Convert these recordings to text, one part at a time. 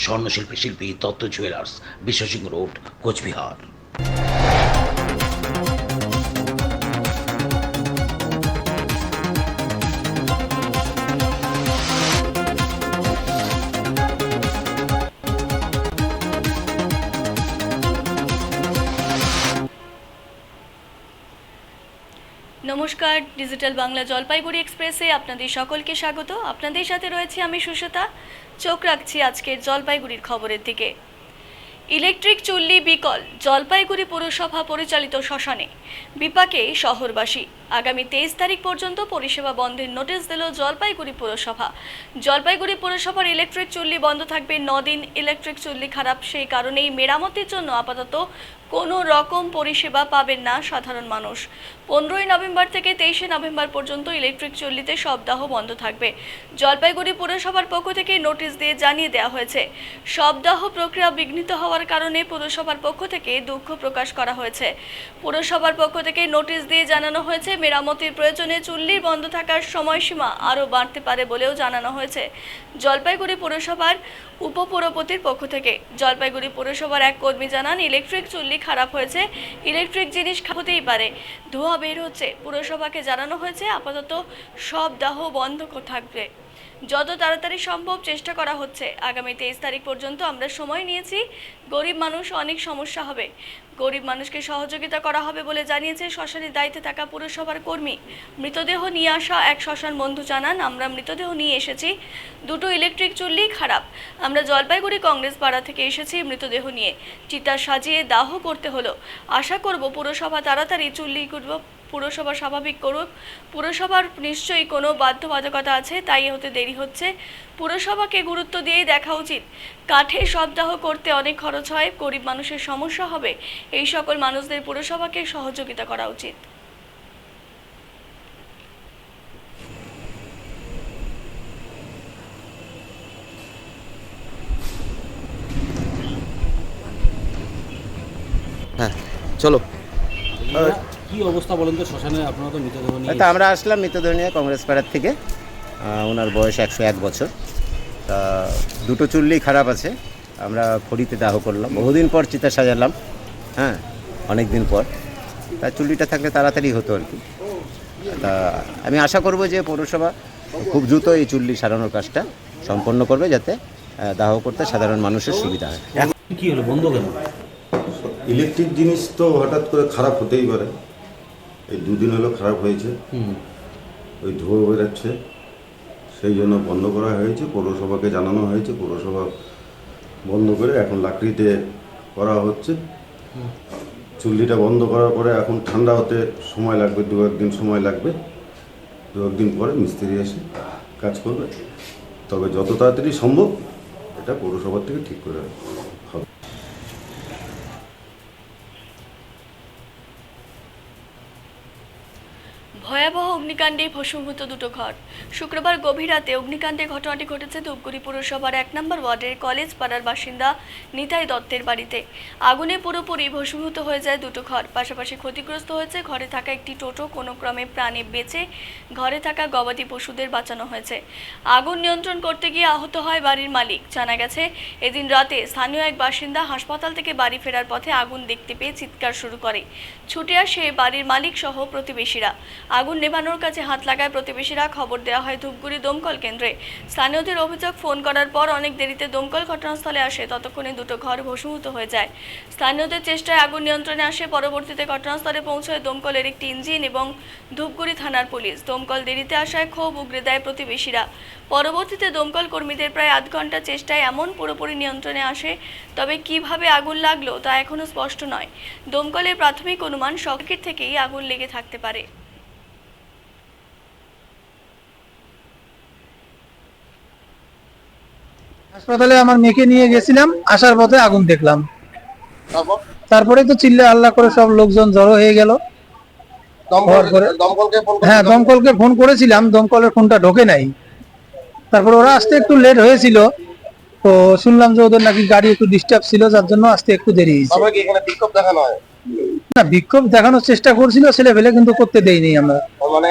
স্বর্ণশিল্পী শিল্পী Dutta jewellers, Biswa Singha road, Cooch Behar. নমস্কার, digital Bangla Jalpaiguri এক্সপ্রেসে আপনাদের সকলকে স্বাগত। আপনাদের সাথে রয়েছে আমি সুশোতা। চোখ রাখছি আজকের জলপাইগুড়ির খবরের দিকে। ইলেকট্রিক চুল্লি বিকল, জলপাইগুড়ি পৌরসভা পরিচালিত শ্মশানে বিপাকে শহরবাসী। আগামী 23 তারিখ পর্যন্ত পরিষেবা বন্ধের নোটিশ দিল জলপাইগুড়ি পৌরসভা। জলপাইগুড়ি পৌরসভার ইলেকট্রিক চুল্লি বন্ধ থাকবে 9 দিন। ইলেকট্রিক চুল্লি খারাপ, সেই কারণেই মেরামতির জন্য আপাতত কোনো রকম পরিষেবা পাবেন না সাধারণ মানুষ। 15ই নভেম্বর থেকে 23শে নভেম্বর পর্যন্ত ইলেকট্রিক চুল্লিতে শবদাহ বন্ধ থাকবে। জলপাইগুড়ি পৌরসভার পক্ষ থেকে নোটিশ দিয়ে জানিয়ে দেওয়া হয়েছে, শবদাহ প্রক্রিয়া বিঘ্নিত হওয়ার কারণে পৌরসভার পক্ষ থেকে দুঃখ প্রকাশ করা হয়েছে। পৌরসভার পক্ষ থেকে নোটিশ দিয়ে জানানো হয়েছে, মেরামতির প্রয়োজনে চুল্লির বন্ধ থাকার সময়সীমা আরও বাড়তে পারে বলেও জানানো হয়েছে জলপাইগুড়ি পৌরসভার উপপৌরপতির পক্ষ থেকে। জলপাইগুড়ি পৌরসভার এক কর্মী জানান, ইলেকট্রিক চুল্লি খারাপ হয়েছে, ইলেকট্রিক জিনিস হতেই পারে, ধোঁয়া বের হচ্ছে। পুরসভাকে জানানো হয়েছে আপাতত শবদাহ বন্ধ থাকবে, যত তাড়াতাড়ি সম্ভব চেষ্টা করা হচ্ছে। আগামী 23 তারিখ পর্যন্ত আমরা সময় নিয়েছি, গরিব মানুষ অনেক সমস্যা হবে, গরিব মানুষকে সহযোগিতা করা হবে বলে জানিয়েছে শ্মশানের দায়িত্বে থাকা পুরসভার কর্মী। মৃতদেহ নিয়ে আসা এক শ্মশান বন্ধু জানান, আমরা মৃতদেহ নিয়ে এসেছি, দুটো ইলেকট্রিক চুল্লি খারাপ। আমরা জলপাইগুড়ি কংগ্রেস পাড়া থেকে এসেছি মৃতদেহ নিয়ে, চিতা সাজিয়ে দাহ করতে হলো। আশা করব পুরসভা তাড়াতাড়ি চুল্লি পুরসভা স্বাভাবিক করুক। পুরসভার নিশ্চয়ই কোনো বাধ্যবাধকতা আছে, তাই হতে দেরি হচ্ছে। পুরসভাকে গুরুত্ব দিয়েই দেখা উচিত। কাঠে শবদাহ করতে অনেক খরচ হয়, গরিব মানুষের সমস্যা হবে, এই সকল মানুষদের পুরসভাকে সহযোগিতা করা উচিত। হ্যাঁ, চলো। কি অবস্থা বলেন তো শ্মশানে? আপনারা তো মৃতদেহ নিয়ে তা আমরা আসলাম মৃতদেহ নিয়ে কংগ্রেস পাড়ার থেকে। ওনার বয়স 101 বছর। তা দুটো চুল্লি খারাপ আছে, আমরা খড়িতে দাহ করলাম, বহুদিন পর চিতা সাজালাম। হ্যাঁ, অনেক দিন পর। তা চুল্লিটা থাকলে তাড়াতাড়ি হতো আর কি। তা আমি আশা করব যে পৌরসভা খুব দ্রুত এই চুল্লি সারানোর কাজটা সম্পন্ন করবে, যাতে দাহ করতে সাধারণ মানুষের সুবিধা হয়। কি হলো, বন্ধ কেন? ইলেকট্রিক জিনিস তো হঠাৎ করে খারাপ হতেই পারে। এই দুদিন হলো খারাপ হয়েছে, ওই ধোঁয়া বেরোচ্ছে, সেই জন্য বন্ধ করা হয়েছে। পৌরসভাকে জানানো হয়েছে, পৌরসভা বন্ধ করে এখন লাকড়িতে করা হচ্ছে। চুল্লিটা বন্ধ করার পরে এখন ঠান্ডা হতে সময় লাগবে, 2-1 দিন সময় লাগবে। 2-1 দিন পরে মিস্ত্রি এসে কাজ করবে। তবে যত তাড়াতাড়ি সম্ভব এটা পৌরসভার থেকে ঠিক করে হবে। ভয়াবহ অগ্নিকাণ্ডে ভস্মীভূত দুটো ঘর। শুক্রবার গভীর রাতে অগ্নিকাণ্ডের ঘটনাটি ঘটেছে ধূপগুড়ি পুরসভার 1 নম্বর ওয়ার্ডের কলেজ পাড়ার বাসিন্দা নিতাই দত্তের বাড়িতে। আগুনে পুরোপুরি ভস্মীভূত হয়ে যায় দুটো ঘর, পাশাপাশি ক্ষতিগ্রস্ত হয়েছে ঘরে থাকা একটি টোটো। কোনো ক্রমে প্রাণে বেঁচে ঘরে থাকা গবাদি পশুদের বাঁচানো হয়েছে। আগুন নিয়ন্ত্রণ করতে গিয়ে আহত হয় বাড়ির মালিক। জানা গেছে, এদিন রাতে স্থানীয় এক বাসিন্দা হাসপাতাল থেকে বাড়ি ফেরার পথে আগুন দেখতে পেয়ে চিৎকার শুরু করে। ছুটে আসে বাড়ির মালিক সহ প্রতিবেশীরা। আগুন নেভানোর কাছে হাত লাগায় প্রতিবেশীরা। খবর দেওয়া হয় ধূপগুড়ি দমকল কেন্দ্রে। স্থানীয়দের অভিযোগ, ফোন করার পর অনেক দেরিতে দমকল ঘটনাস্থলে আসে, ততক্ষণে দুটো ঘর ভস্মীভূত হয়ে যায়। স্থানীয়দের চেষ্টায় আগুন নিয়ন্ত্রণে আসে। পরবর্তীতে ঘটনাস্থলে পৌঁছয় দমকলের একটি ইঞ্জিন এবং ধূপগুড়ি থানার পুলিশ। দমকল দেরিতে আসায় ক্ষোভ উগরে দেয় প্রতিবেশীরা। পরবর্তীতে দমকল কর্মীদের প্রায় আধ ঘন্টা চেষ্টায় এমন পুরোপুরি নিয়ন্ত্রণে আসে, তবে কিভাবে আগুন লাগলো তা এখনও স্পষ্ট নয়। দমকলের প্রাথমিক অনুমান সার্কিট থেকেই আগুন লেগে থাকতে পারে। হাসপাতালে আমার মেয়েকে নিয়ে গেছিলাম, আসার পথে আগুন দেখলাম। তারপরে তো চিল্লা আল্লাহ করে সব লোকজন জড়ো হয়ে গেল। হ্যাঁ, দমকলকে ফোন করেছিলাম, দমকলের ফোনটা ঢোকে নাই। তারপর ওরা আসতে একটু লেট হয়েছিল, তো শুনলাম যে ওদের নাকি গাড়ি একটু ডিস্টার্ব ছিল, যার জন্য আসতে একটু দেরি হয়েছে। না, বিক্ষোভ দেখানোর চেষ্টা করছিল ছেলে ফেলে, কিন্তু করতে দেয়নি আমরা। মানে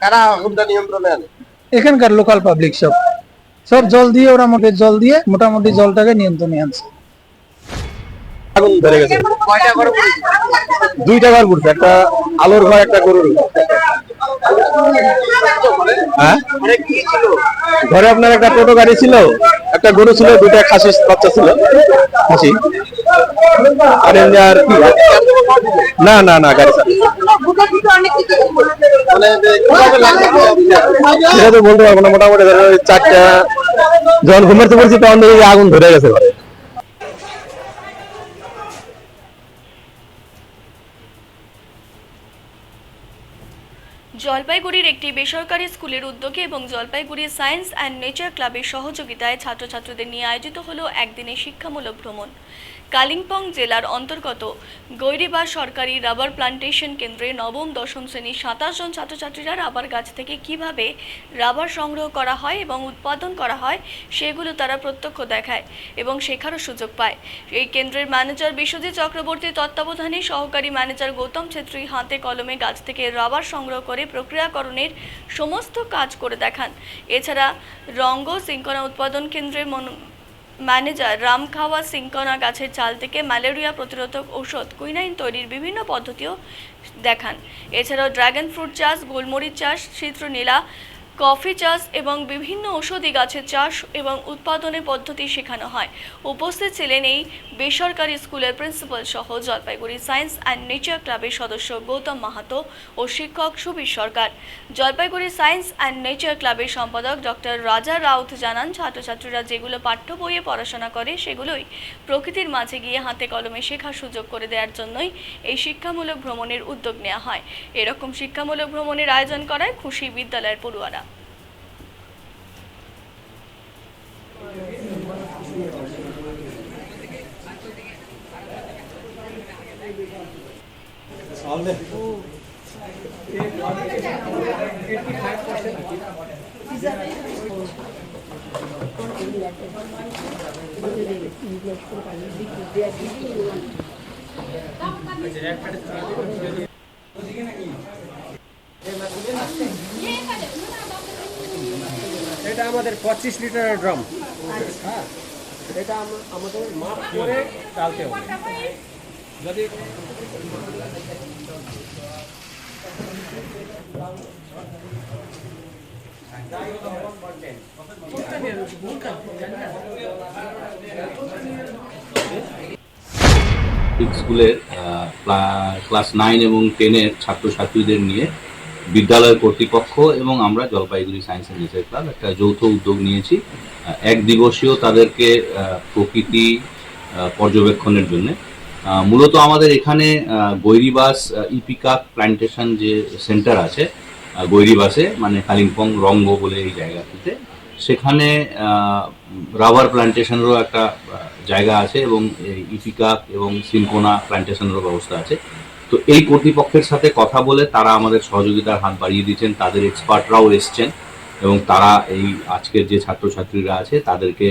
কারা আগুনটা নিয়ন্ত্রণে আনে? এখানকার লোকাল পাবলিক সব। সব জল দিয়ে ওরা মোটর জল দিয়ে মোটামুটি জলটাকে নিয়ন্ত্রণে আনছে। আগুন ধরে গেছে। দুইটা ঘর পড়ছে, একটা আলোর ঘর, একটা গরুর ঘর। হ্যাঁ, ঘরে আপনার একটা টোটো গাড়ি ছিল, একটা গরু ছিল, দুইটা খাসি বাচ্চা ছিল, খাসি। আর এমনি আর কি, না না না গাড়ি সেটা তো বলতে পারবো না। মোটামুটি ধরো 4টা যখন ঘুমাতে পড়ছি তখন দেখি আগুন ধরে গেছে ঘরে। জলপাইগুড়ির একটি বেসরকারি স্কুলের উদ্যোগে এবং জলপাইগুড়ি সায়েন্স অ্যান্ড নেচার ক্লাবের সহযোগিতায় ছাত্রছাত্রীদের নিয়ে আয়োজিত হলো একদিনের শিক্ষামূলক ভ্রমণ। কালিম্পং জেলার অন্তর্গত গৈরিবা সরকারি রাবার প্লান্টেশন কেন্দ্রে নবম দশম শ্রেণীর 27 জন ছাত্রছাত্রীরা রাবার গাছ থেকে কিভাবে রাবার সংগ্রহ করা হয় এবং উৎপাদন করা হয় সেগুলো তারা প্রত্যক্ষ দেখায় এবং শেখারও সুযোগ পায়। এই কেন্দ্রের ম্যানেজার বিশ্বজিৎ চক্রবর্তীর তত্ত্বাবধানে সহকারী ম্যানেজার গৌতম ছেত্রী হাতে কলমে গাছ থেকে রাবার সংগ্রহ করে প্রক্রিয়াকরণের সমস্ত কাজ করে দেখান। এছাড়া রঙ্গ সিঙ্কনা উৎপাদন কেন্দ্রের ম্যানেজার রামখাওয়া সিঙ্কনা গাছের চাল থেকে ম্যালেরিয়া প্রতিরোধক ঔষধ কুইনাইন তৈরির বিভিন্ন পদ্ধতিও দেখান। এছাড়াও ড্রাগন ফ্রুট চাষ, গোলমরিচ চাষ, চিত্রনীলা, কফি চাষ এবং বিভিন্ন ঔষধি গাছের চাষ এবং উৎপাদনের পদ্ধতি শেখানো হয়। উপস্থিত ছিলেন এই বেসরকারি স্কুলের প্রিন্সিপাল সহ জলপাইগুড়ি সায়েন্স অ্যান্ড নেচার ক্লাবের সদস্য গৌতম মাহাতো ও শিক্ষক সুবীর সরকার। জলপাইগুড়ি সায়েন্স অ্যান্ড নেচার ক্লাবের সম্পাদক ডক্টর রাজা রাউত জানান, ছাত্রছাত্রীরা যেগুলো পাঠ্য বইয়ে পড়াশোনা করে সেগুলোই প্রকৃতির মাঝে গিয়ে হাতে কলমে শেখার সুযোগ করে দেওয়ার জন্যই এই শিক্ষামূলক ভ্রমণের উদ্যোগ নেওয়া হয়। এরকম শিক্ষামূলক ভ্রমণের আয়োজন করায় খুশি বিদ্যালয়ের পড়ুয়ারা। এটা আমাদের 25 লিটারের ড্রাম। হ্যাঁ, এটা আমাদের মাপ করে ডালতে হবে। যদি স্কুলের ক্লাস 9 এবং 10-এর ছাত্রছাত্রীদের নিয়ে বিদ্যালয় কর্তৃপক্ষ এবং আমরা Jalpaiguri science and nature club একটা যৌথ উদ্যোগ নিয়েছি এক দিবসীয় তাদেরকে প্রকৃতি পর্যবেক্ষণের জন্য। মূলত আমাদের এখানে গৈরিবাস ইপিকা প্ল্যান্টেশন যে সেন্টার আছে গৈরিবাসে, মানে কালিম্পং রঙ্গ বলে এই জায়গাটিতে, সেখানে রাবার প্ল্যান্টেশনেরও একটা জায়গা আছে এবং ইপিকা এবং সিনকোনা প্ল্যান্টেশনেরও ব্যবস্থা আছে। তো এই কর্তৃপক্ষের সাথে কথা বলে তারা আমাদের সহযোগিতার হাত বাড়িয়ে দিচ্ছেন, তাদের এক্সপার্টরাও এসছেন এবং তারা এই আজকের যে ছাত্রছাত্রীরা আছে তাদেরকে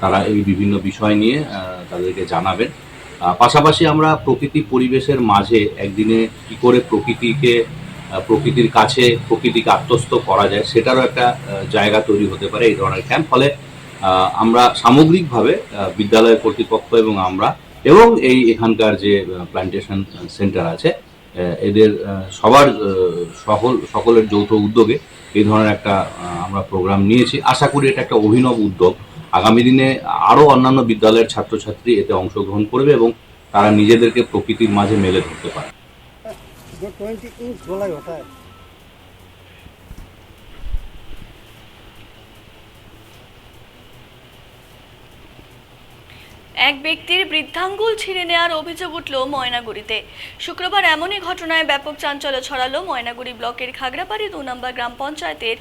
তারা এই বিভিন্ন বিষয় নিয়ে তাদেরকে জানাবেন। পাশাপাশি আমরা প্রকৃতি পরিবেশের মাঝে একদিনে কী করে প্রকৃতির কাছে প্রকৃতিকে আত্মস্থ করা যায় সেটারও একটা জায়গা তৈরি হতে পারে এই ধরনের ক্যাম্প। ফলে আমরা সামগ্রিকভাবে বিদ্যালয় কর্তৃপক্ষ এবং আমরা এবং এই এখানকার যে প্ল্যান্টেশন সেন্টার আছে এদের সবার সকলের যৌথ উদ্যোগে এই ধরনের একটা আমরা প্রোগ্রাম নিয়েছি। আশা করি এটা একটা অভিনব উদ্যোগ। আগামী দিনে আরও অন্যান্য বিদ্যালয়ের ছাত্রছাত্রী এতে অংশগ্রহণ করবে এবং তারা নিজেদেরকে প্রকৃতির মাঝে মেলে ধরতে পারে। এক ব্যক্তির বৃদ্ধাঙ্গুল ছিঁড়ে নেওয়ার অভিযোগ উঠল ময়নাগুড়িতে। শুক্রবার এমনই ঘটনায় ব্যাপক চাঞ্চল্য ছড়ালো ময়নাগুড়ি ব্লকের খাগড়াবাড়ি 2 নম্বর গ্রাম পঞ্চায়েতের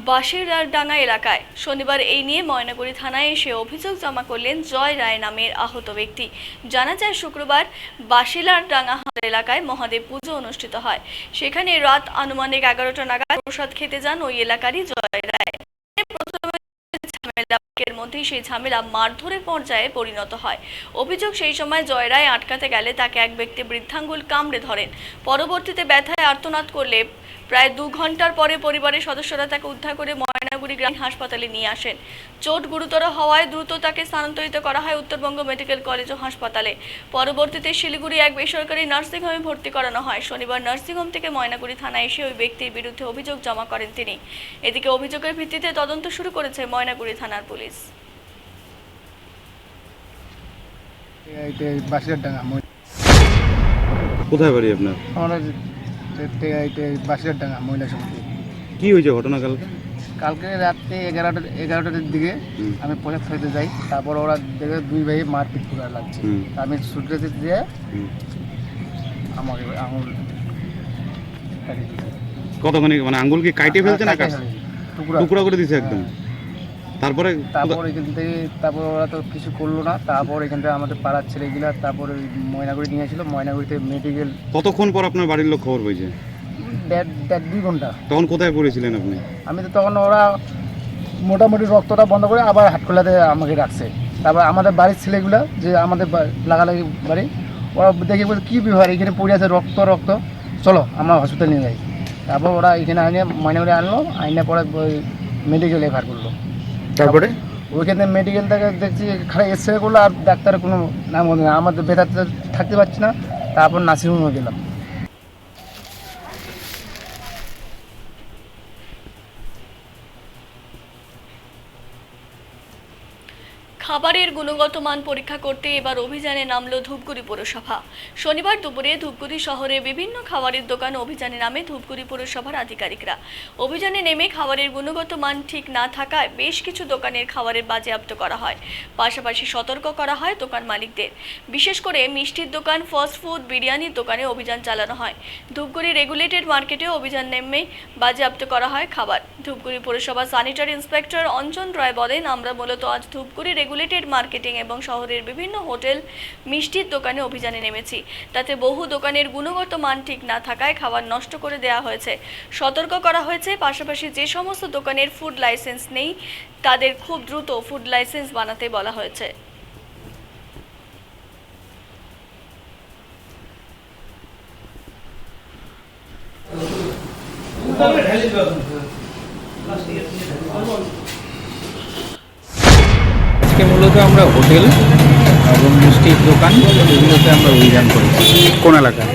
বাসিরডাঙ্গা এলাকায়। শনিবার এই নিয়ে ময়নাগুড়ি থানায় এসে অভিযোগ জমা করলেন জয় রায় নামের আহত ব্যক্তি। জানা যায়, শুক্রবার বাসিরডাঙ্গা এলাকায় মহাদেব পুজো অনুষ্ঠিত হয়। সেখানে রাত আনুমানিক 11টা নাগাদ প্রসাদ খেতে যান ওই এলাকারই জয় রায়। ঝামেলার মধ্যেই সেই ঝামেলা মারধরের পর্যায়ে পরিণত হয়। অভিযোগ, সেই সময় জয় রায় আটকাতে গেলে তাকে এক ব্যক্তি বৃদ্ধাঙ্গুল কামড়ে ধরেন। পরবর্তীতে ব্যথায় আর্তনাদ করলে প্রায় 2 ঘন্টার পরে পরিবারের সদস্যরা তাকে উদ্ধার করে ময়নাগুড়ি গ্রামীণ হাসপাতালে নিয়ে আসেন। চোট গুরুতর হওয়ায় দ্রুত তাকে স্থানান্তরিত করা হয় উত্তরবঙ্গ মেডিকেল কলেজ ও হাসপাতালে। পরবর্তীতে শিলিগুড়ি এক বেসরকারি নার্সিংহোমে ভর্তি করানো হয়। শনিবার নার্সিংহোম থেকে ময়নাগুড়ি থানায় এসে ওই ব্যক্তির বিরুদ্ধে অভিযোগ জমা করেন তিনি। এদিকে অভিযোগের ভিত্তিতে তদন্ত শুরু করেছে ময়নাগুড়ি থানার পুলিশ। কোথায় বাড়ি আপনার? আমরা বাসিরডাঙ্গা মহিলা সমিতি। কি হয়েছে ঘটনা কালকে? কালকে রাত্রে 11টার দিকে আমি পোশাক ফেলতে যাই, তারপর ওরা দেখে 2 ভাই মারপিট করা লাগছে। আমি ছুটে দিয়ে আমাকে আঙুল কতখানি মানে আঙ্গুল কি কাটে ফেলছে না টুকরা করে দিয়েছে একদম? তারপর এখান থেকে ওরা তো কিছু করলো না। তারপর এখান থেকে আমাদের পাড়ার ছেলেগুলা তারপরে ময়নাগুড়ি নিয়ে আসলো। ময়নাগুড়িতে মেডিকেল। কতক্ষণ পর আপনার বাড়ির লোক খবর পেয়েছে? 1.5-2 ঘন্টা। তখন কোথায় পড়েছিলেন আপনি? আমি তো তখন ওরা মোটামুটি রক্তটা বন্ধ করে আবার হাটখোলাতে আমাকে রাখছে। তারপর আমাদের বাড়ির ছেলেগুলা যে আমাদের লাগালাগি বাড়ি, ওরা দেখে বলছে কী বিভাগ এখানে পড়ে আছে রক্ত, চলো আমরা হসপিটাল নিয়ে যাই। তারপর ওরা এখানে আনিয়ে ময়নাগুড়ি আনলো, আইনে পরে মেডিকেল এফআর করলো। তারপরে ওইখানে মেডিকেল থেকে দেখছি খারাপ এক্সরে করলো, আর ডাক্তারের কোনো নাম বলছে না। আমাদের বেতাতে থাকতে পারছি না। তারপর নার্সিংহোমে গেলাম। খাবারের গুণগত মান পরীক্ষা করতে এবার অভিযানে নামল ধূপগুড়ি পৌরসভা। শনিবার দুপুরে ধূপগুড়ি শহরে বিভিন্ন খাবারের দোকান অভিযানে নামে ধূপগুড়ি পৌরসভার আধিকারিকরা। অভিযানে নেমে খাবারের গুণগত মান ঠিক না থাকায় বেশ কিছু দোকানের খাবারের বাজেয়াপ্ত করা হয়। পাশাপাশি সতর্ক করা হয় দোকান মালিকদের। বিশেষ করে মিষ্টির দোকান, ফাস্টফুড, বিরিয়ানির দোকানে অভিযান চালানো হয়। ধূপগুড়ি রেগুলেটেড মার্কেটেও অভিযান নেমে বাজেয়াপ্ত করা হয় খাবার। ধূপগুড়ি পৌরসভা স্যানিটারি ইন্সপেক্টর অঞ্জন রায় বলেন, আমরা মূলত আজ ধূপগুড়ি রেগুলেটেড মার্কেটিং এবং শহরের বিভিন্ন হোটেল, মিষ্টির দোকানে অভিযানে নেমেছি। তাতে বহু দোকানের গুণগত মান ঠিক না থাকায় খাবার নষ্ট করে দেওয়া হয়েছে। সতর্ক করা হয়েছে। পাশাপাশি যে সমস্ত দোকানের ফুড লাইসেন্স নেই তাদের খুব দ্রুত ফুড লাইসেন্স বানাতে বলা হয়েছে। আজকে মূলত আমরা হোটেল এবং মিষ্টির দোকান এগুলোতে আমরা অভিযান করেছি। কোন এলাকায়?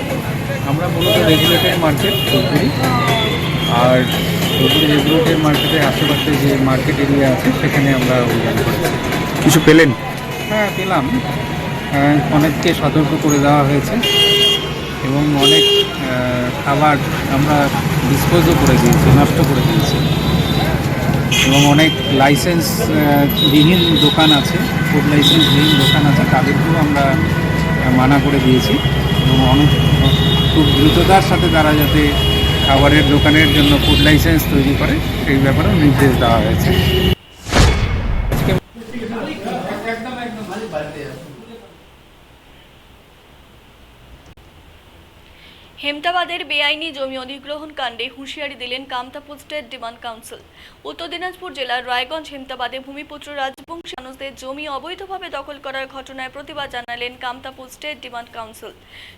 আমরা মূলত রেগুলেটেড মার্কেট ধূপগুড়ি, আর ধূপগুড়ি রেগুলেটেড মার্কেটের আশেপাশে যে মার্কেট এরিয়া আছে সেখানে আমরা অভিযান করেছি। কিছু পেলেন? হ্যাঁ, পেলাম। অনেককে সতর্ক করে দেওয়া হয়েছে এবং অনেক খাবার আমরা ডিসপোজও করে দিয়েছি, নষ্ট করে দিয়েছি। এবং অনেক লাইসেন্স বিহীন দোকান আছে, ফুড লাইসেন্স বিহীন দোকান আছে, তাদেরকেও আমরা মানা করে দিয়েছি। এবং অনেক খুব দ্রুততার সাথে তারা যাতে খাবারের দোকানের জন্য ফুড লাইসেন্স তৈরি করে সেই ব্যাপারেও নির্দেশ দেওয়া হয়েছে। হেমতাবাদের বেআইনি জমি অধিগ্রহণ কাণ্ডে হুঁশিয়ারি দিলেন কামতা পোস্টের ডিমান্ড কাউন্সিল। উত্তর দিনাজপুর জেলার রায়গঞ্জ হেমতাবাদে ভূমিপুত্র রাজবংশী মানুষদের জমি অবৈধভাবে দখল করার ঘটনায় প্রতিবাদ জানালেন কামতা পোস্টের ডিমান্ড কাউন্সিল।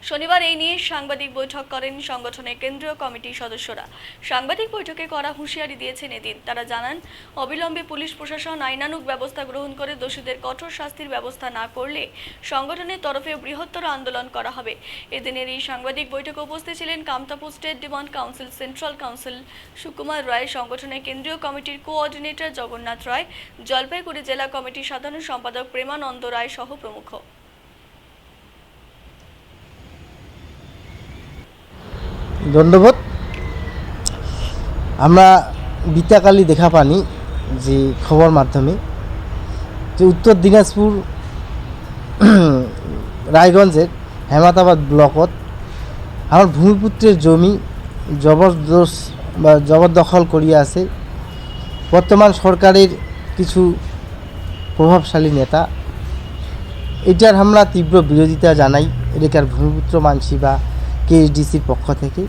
শনিবার এই নিয়ে সাংবাদিক বৈঠক করেন সংগঠনের কেন্দ্রীয় কমিটির সদস্যরা। সাংবাদিক বৈঠকে করা হুঁশিয়ারি দিয়েছেন এদিন। তারা জানান, অবিলম্বে পুলিশ প্রশাসন আইনানুগ ব্যবস্থা গ্রহণ করে দোষীদের কঠোর শাস্তির ব্যবস্থা না করলে সংগঠনের তরফে বৃহত্তর আন্দোলন করা হবে। এদিনের এই সাংবাদিক বৈঠকে উপস্থিত ছিলেন কামতা পোস্টের demand council central council Sukumar Ray, সংগঠনের কেন্দ্রীয় কমিটির কোঅর্ডিনেটর জগন্নাথ রায়, জলপাইগুড়ি জেলা কমিটির সাধারণ সম্পাদক প্রেমানন্দ রায় সহ প্রমুখ। ধন্যবাদ। আমরা বিতাকালি দেখা পানি যে খবর মাধ্যমে যে উত্তর দিনাজপুর রায়গঞ্জের হেমাতাবাদ ব্লকত আমার ভূমিপুত্রের জমি জবরদখল করিয়া আছে বর্তমান সরকারের কিছু প্রভাবশালী নেতা। এটার আমরা তীব্র বিরোধিতা জানাই এলাকার ভূমিপুত্র মানসি বা কেএসডিসির পক্ষ থেকে,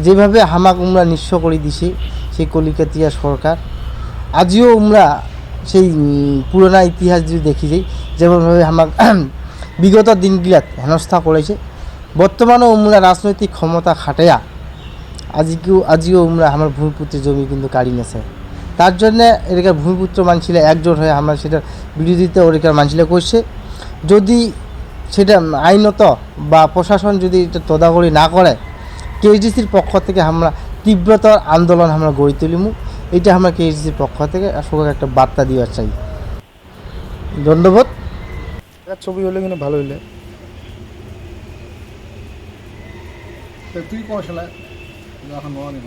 যেভাবে হামাক উমরা নিঃস্ব করে দিছে সেই কলিকাতিয়া সরকার। আজিও উমরা সেই পুরোনা ইতিহাস যদি দেখি যাই, যেমনভাবে হামাক বিগত দিনগুলাত হেনস্থা করেছে, বর্তমানেও উমরা রাজনৈতিক ক্ষমতা খাটাইয়া আজিও আমরা আমার ভূমিপুত্রের জমি কিন্তু কাড়ি নেছে তার জন্য এলাকার ভূমিপুত্র মানছিলা একজোট হয়ে আমরা সেটার বিরোধিতা ওলাকার মানছিলা করছে যদি সেটা আইনত বা প্রশাসন যদি এটা তদাগরি না করে কেএসডিসির পক্ষ থেকে আমরা তীব্রতর আন্দোলন আমরা গড়ে তুলিমু এটা আমরা কেএসডিসির পক্ষ থেকে সবাইকে একটা বার্তা দেওয়ার চাই ধন্যবাদ ছবি হলে কিন্তু ভালো হইলে তুই কৌশলা এখন নেওয়া নেই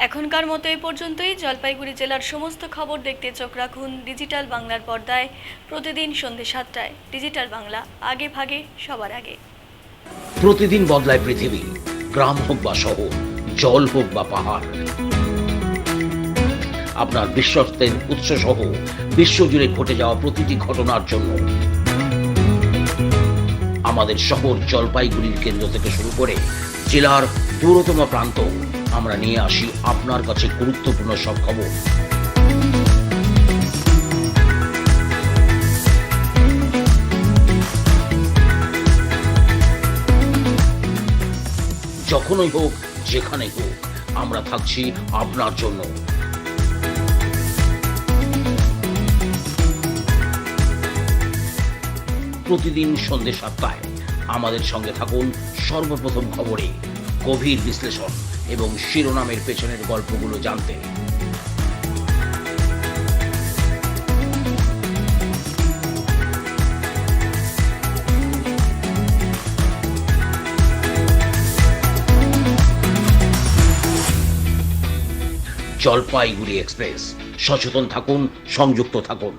এখনকার মতো এই পর্যন্তই। জলপাইগুড়ি জেলার সমস্ত খবর দেখতে চোখ রাখুন ডিজিটাল বাংলার পর্দায় প্রতিদিন সন্ধ্যে 7টায়। ডিজিটাল বাংলা, আগে ভাগে সবার আগে। প্রতিদিন বদলায় পৃথিবী, গ্রাম হোক বা শহর, জল হোক বা পাহাড়। আপনার বিশ্বস্তের উৎস সহ বিশ্বজুড়ে ঘটে যাওয়া প্রতিটি ঘটনার জন্য আমাদের শহর জলপাইগুড়ির কেন্দ্র থেকে শুরু করে জেলার দূরতম প্রান্ত আমরা নিয়ে আসি আপনার কাছে গুরুত্বপূর্ণ সব খবর। যখনই হোক, যেখানে হোক, আমরা থাকছি আপনার জন্য। প্রতিদিন সন্ধ্যে 7টায় আমাদের সঙ্গে থাকুন সর্বপ্রথম খবরে গভীর বিশ্লেষণ এবং শিরোনামের পেছনের গল্পগুলো জানতে। জলপাইগুড়ি এক্সপ্রেস, সচেতন থাকুন, সংযুক্ত থাকুন।